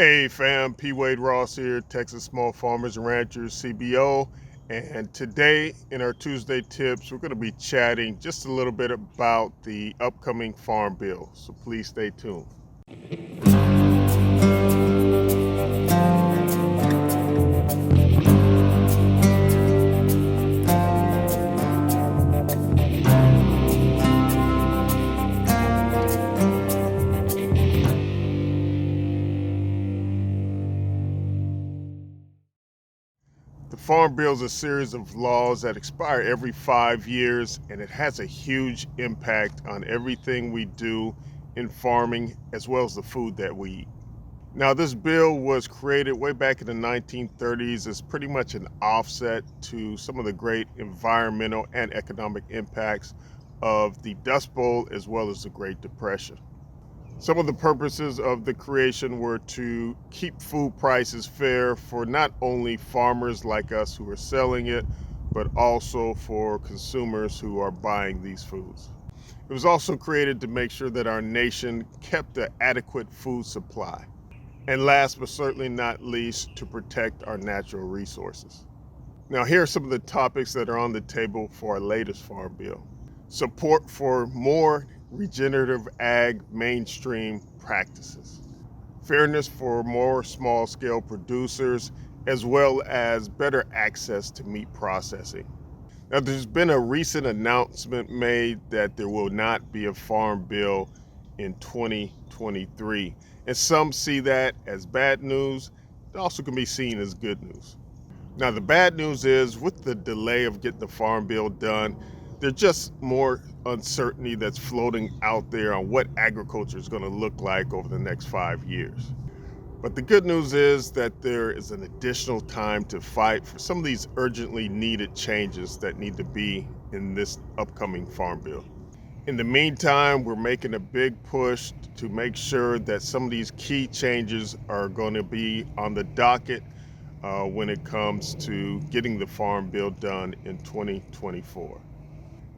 Hey fam, P. Wade Ross here, Texas Small Farmers and Ranchers CBO. And today in our Tuesday tips, we're going to be chatting just a little bit about the upcoming farm bill. So please stay tuned. The Farm Bill is a series of laws that expire every 5 years, and it has a huge impact on everything we do in farming as well as the food that we eat. Now, this bill was created way back in the 1930s as pretty much an offset to some of the great environmental and economic impacts of the Dust Bowl as well as the Great Depression. Some of the purposes of the creation were to keep food prices fair for not only farmers like us who are selling it, but also for consumers who are buying these foods. It was also created to make sure that our nation kept an adequate food supply. And last but certainly not least, to protect our natural resources. Now, here are some of the topics that are on the table for our latest farm bill. Support for more regenerative ag mainstream practices. Fairness for more small-scale producers, as well as better access to meat processing. Now, there's been a recent announcement made that there will not be a farm bill in 2023. And some see that as bad news. It also can be seen as good news. Now, the bad news is with the delay of getting the farm bill done, there's just more uncertainty that's floating out there on what agriculture is going to look like over the next 5 years. But the good news is that there is an additional time to fight for some of these urgently needed changes that need to be in this upcoming farm bill. In the meantime, we're making a big push to make sure that some of these key changes are going to be on the docket when it comes to getting the farm bill done in 2024.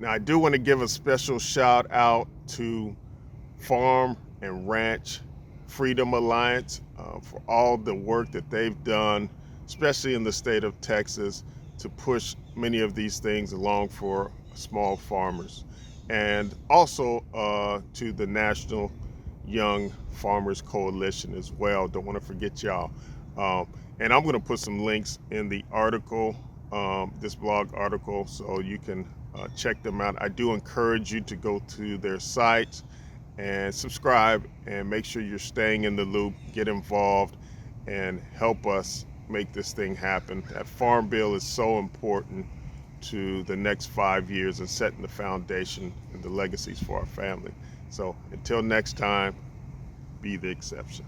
Now, I do want to give a special shout out to Farm and Ranch Freedom Alliance for all the work that they've done, especially in the state of Texas, to push many of these things along for small farmers. And also to the National Young Farmers Coalition as well. Don't want to forget y'all. And I'm going to put some links in the article, this blog article, so you can check them out. I do encourage you to go to their sites and subscribe and make sure you're staying in the loop, get involved, and help us make this thing happen. That farm bill is so important to the next 5 years and setting the foundation and the legacies for our family. So until next time, be the exception.